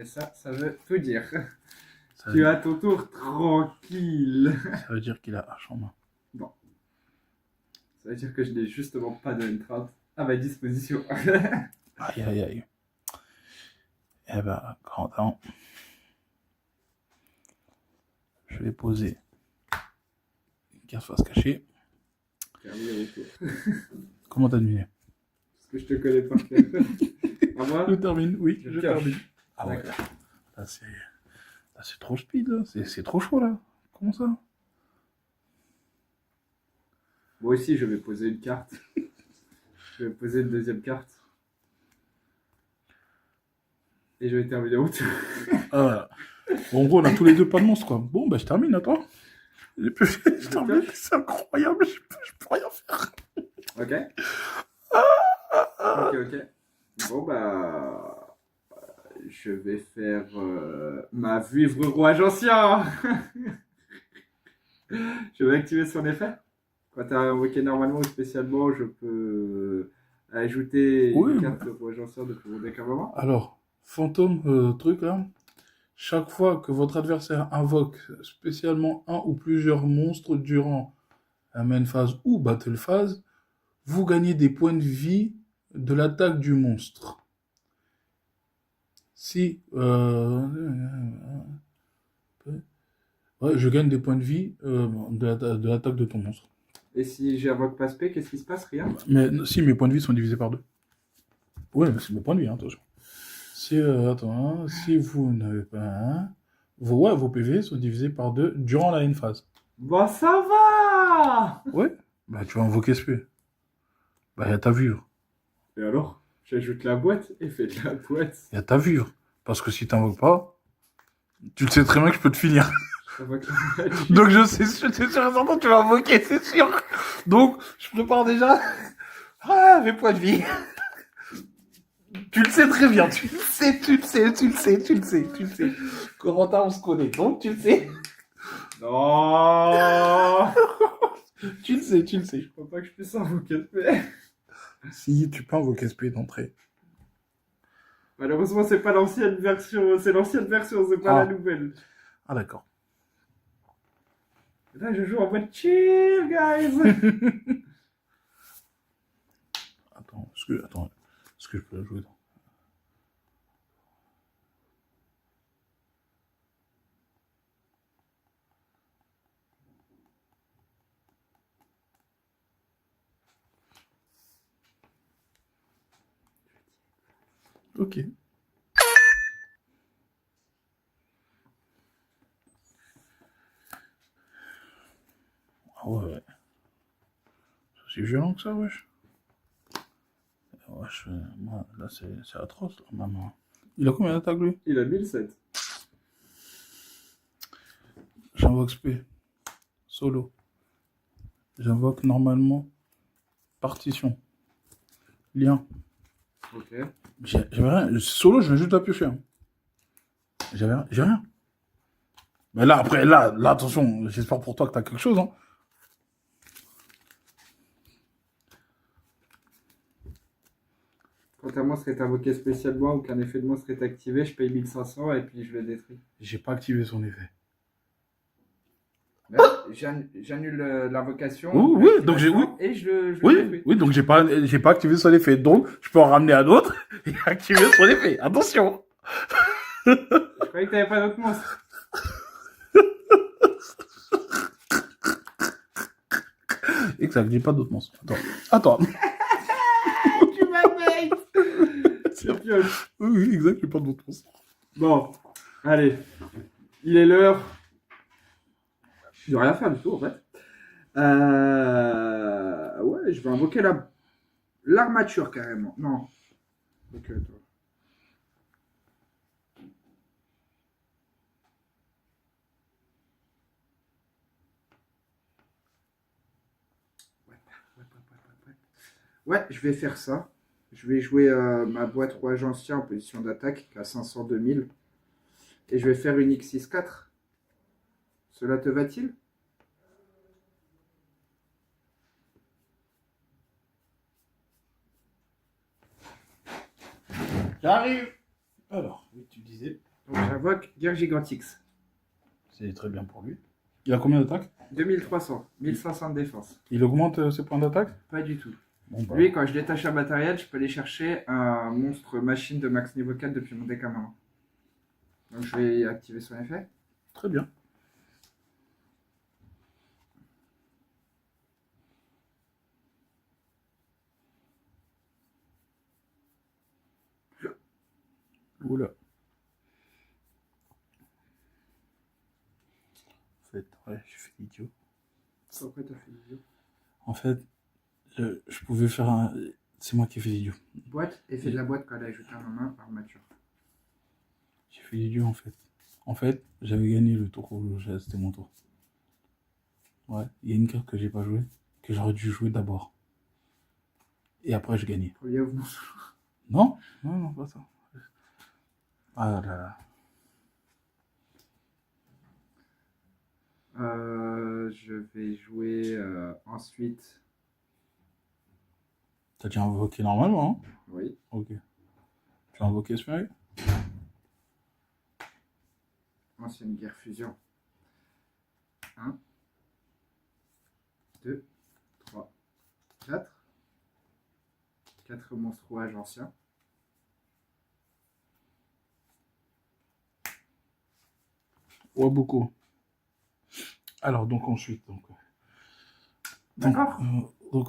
Et ça veut tout dire. Ça Tu veut, es à ton tour tranquille. ça veut dire qu'il a H en main. Bon. Ça veut dire que je n'ai justement pas de N30 à ma disposition. Aïe, aïe, aïe. Eh ben, grand temps. Je vais poser une carte face cachée. Terminé mon tour. Comment t'as deviné? Parce que je te connais par cœur. À moi Je termine, oui, Je je pioche. termine. Ah ouais, D'accord. là c'est trop speed, là. C'est trop chaud, là. Comment ça? Moi aussi, je vais poser une carte. Je vais poser une deuxième carte. Et je vais terminer mon tour. Ah, voilà. Bon, en gros, on a tous les deux pas de monstre, quoi. Bon, bah je termine, attends. Je termine, c'est incroyable, je peux rien faire. Ok. Ok. Bon, bah. Je vais faire ma vivre rouage ancien. Je vais activer son effet. Quand tu as invoqué normalement ou spécialement, je peux ajouter Oui, une carte de rouage ancien depuis mon deck à un moment. alors, fantôme, truc, là. Chaque fois que votre adversaire invoque spécialement un ou plusieurs monstres durant la main phase ou battle phase, vous gagnez des points de vie de l'attaque du monstre. Si ouais, je gagne des points de vie de l'attaque de ton monstre. Et si j'invoque pas spé, qu'est-ce qui se passe? Rien. Mais si mes points de vie sont divisés par 2. Ouais, mais c'est mes points de vie, hein, attention. Si, attends, hein, si vous n'avez pas un, vos PV sont divisés par 2 durant la end phase. Bah ça va. Ouais, bah tu vas invoquer SP. Bah y'a ta vivre. Et alors? J'ajoute la boîte et fais de la boîte. Y'a ta vivre. Parce que si t'invoques pas, tu le sais très bien que je peux te finir. J'invoque la boîte. Donc je sais sûr et certain que tu vas invoquer, c'est sûr. Donc je prépare déjà mes points de vie. Tu le sais très bien, tu le sais. Corentin, on se connaît, donc tu le sais. Non. Tu le sais. Je crois pas que je puisse invoquer spé. Si, tu peux invoquer SP d'entrée. Malheureusement, c'est pas l'ancienne version, c'est l'ancienne version, c'est pas Ah. la nouvelle. Ah d'accord. Là, je joue en mode chill, guys. Attends, est-ce que je peux la jouer dans... Ok. Ah ouais. C'est violent que ça, wesh. Wesh, moi, là, c'est atroce, là, maman. Il a combien d'attaques, lui? Il a 1007. J'invoque SP. Solo. J'invoque normalement partition. Lien. Ok. J'avais rien. Solo, je viens juste de la piocher. Hein. J'ai rien. Mais là, après, là, attention, j'espère pour toi que t'as quelque chose. Hein. Quand un monstre est invoqué spécialement ou qu'un effet de monstre est activé, je paye 1500 et puis je le détruis. J'ai pas activé son effet. J'annule l'invocation. Oui, donc j'ai... Oui, et je le détruis. oui, donc j'ai pas activé son effet. Donc, je peux en ramener un autre et activer son effet. Attention. Je croyais que t'avais pas d'autre monstre. Exact, j'ai pas d'autres monstres. Attends. Tu m'appelles. C'est pioche. Oui, exact, j'ai pas d'autres monstres. Bon, allez. Il est l'heure de rien faire du tout, en fait. Ouais, je vais invoquer l'armature, carrément. Non. Ok, toi. Ouais, je vais faire ça. Je vais jouer ma boîte rouage ancien en position d'attaque à 500 2000. Et je vais faire une X6-4. Cela te va-t-il? J'arrive. Alors, oui, tu disais. Donc j'invoque Guerre Gigantix. C'est très bien pour lui. Il a combien d'attaques? 2300, 1500 de défense. Il augmente ses points d'attaque? Pas du tout. Bon, bah, Lui, quand je détache un matériel, je peux aller chercher un monstre machine de max niveau 4 depuis mon deck à main. Donc je vais activer son effet. très bien. Oula. En fait, ouais, j'ai fait l'idiot. Pourquoi t'as fait l'idiot? En fait, je pouvais faire un... C'est moi qui ai fait l'idiot. Boîte, effet de la boîte quand elle a ajouté un en main, armature. J'ai fait l'idiot en fait. En fait, j'avais gagné le tour où c'était mon tour. Ouais, il y a une carte que j'ai pas jouée, que j'aurais dû jouer d'abord. Et après, je gagnais. Premier mouvement. Non, non, non, pas ça. Ah là là. Je vais jouer ensuite. T'as déjà invoqué normalement, hein? Oui. Ok. Tu as invoqué ce mec? Ancienne guerre fusion. 1, 2, 3, 4. 4 monstres rouages anciens. Ouais, beaucoup. Alors, donc ensuite, donc. D'accord.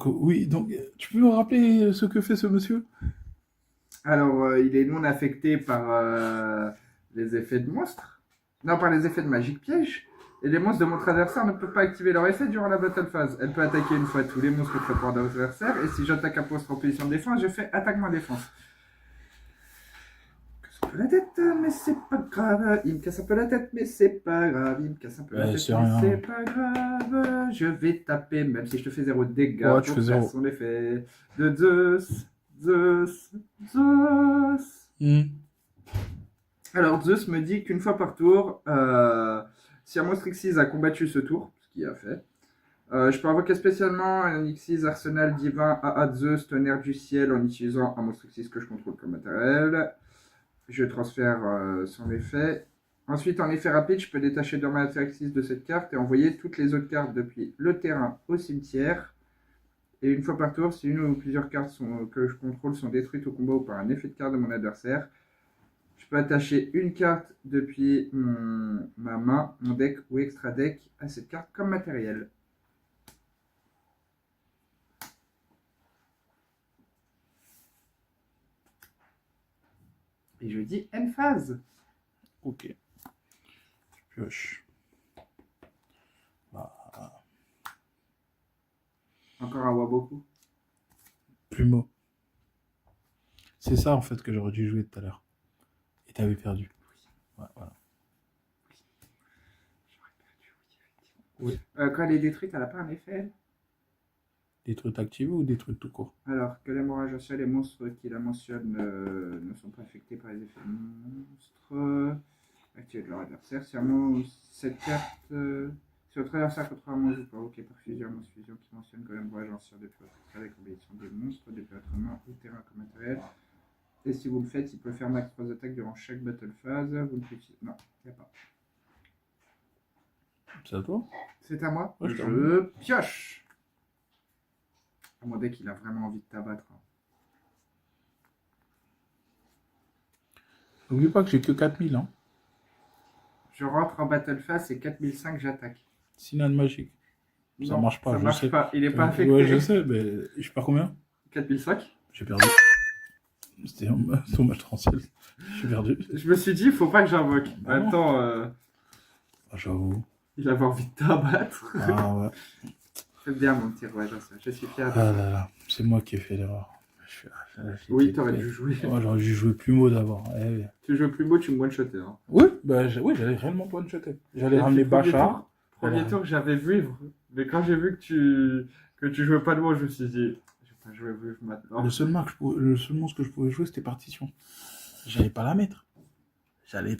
Oui, donc, tu peux me rappeler ce que fait ce monsieur? Alors, il est non affecté par les effets de monstres. Non, par les effets de magique piège. Et les monstres de votre adversaire ne peuvent pas activer leur effet durant la battle phase. Elle peut attaquer une fois tous les monstres frappant d'adversaire. Et si j'attaque un monstre en position de défense, je fais attaque moins défense. Il me casse un peu la tête, mais c'est pas grave. Il me casse un peu la tête, mais c'est pas grave. Il me casse un peu la tête, c'est mais rien. c'est pas grave. Je vais taper, même si je te fais 0 de dégâts. Ouais, tu pour fais faire 0. son effet de Zeus. Zeus. Zeus. Alors, Zeus me dit qu'une fois par tour, si un monstre Xyz a combattu ce tour, ce qu'il a fait, je peux invoquer spécialement un Xyz Arsenal Divin AA Zeus, tonnerre du ciel, en utilisant un monstre Xyz que je contrôle comme matériel. Je transfère son effet. Ensuite, en effet rapide, je peux détacher 2 matériels Xyz de cette carte et envoyer toutes les autres cartes depuis le terrain au cimetière. Et une fois par tour, si une ou plusieurs cartes que je contrôle sont détruites au combat ou par un effet de carte de mon adversaire, je peux attacher une carte depuis ma main, mon deck ou extra deck à cette carte comme matériel. Et je dis end phase. Ok. Je pioche. Bah, Encore un Waboku. Plumeau. C'est ça en fait que j'aurais dû jouer tout à l'heure. Et t'avais perdu. Ouais, voilà. J'aurais perdu, oui, effectivement. Quand elle est détruite, elle n'a pas un effet, elle? Des trucs activés ou des trucs tout court? Alors, que l'hémorragie ancienne, les monstres qui la mentionnent ne sont pas affectés par les effets de monstres. Activés de leur adversaire. Si cette carte. Si votre adversaire contre un monstre, vous provoquez par fusion, monstre fusion qui mentionne que l'hémorragie ancienne depuis votre extrait avec combinaison des monstres, depuis votre main ou terrain comme matériel. Et si vous le faites, il peut faire max 3 attaques durant chaque battle phase. Vous ne pouvez. Non, il n'y a pas. C'est à toi? C'est à moi. Ouais, je pioche. Mon deck, il a vraiment envie de t'abattre. N'oublie pas que j'ai que 4000, hein. Je rentre en battle phase, c'est 4005, j'attaque. Sinan magique. Ça Non, marche pas, ça je marche sais. pas. Il est pas affecté. Ouais, je sais, mais je perds combien? 4005. J'ai perdu. C'était ton match transiel. J'ai perdu. Je me suis dit, faut pas que j'invoque. Bah non. Attends, Ah, j'avoue. il avait envie de t'abattre. Ah ouais. C'est bien mon petit roi, je suis fier de Ah là là, c'est moi qui ai fait l'erreur. Oui, t'aurais dû jouer. Ouais, j'aurais dû jouer plus mot d'abord. Eh, oui. Tu joues plus beau, tu me one-shotter. Hein. Oui, bah, j'allais réellement one-shotter. J'allais Et ramener puis, premier Bachar. tour- Premier tour, j'avais vivre. Mais quand j'ai vu que tu jouais pas de moi, je me suis dit, je vais pas jouer vivre maintenant. Le seul monstre que je pouvais jouer, c'était partition. J'allais pas la mettre. J'allais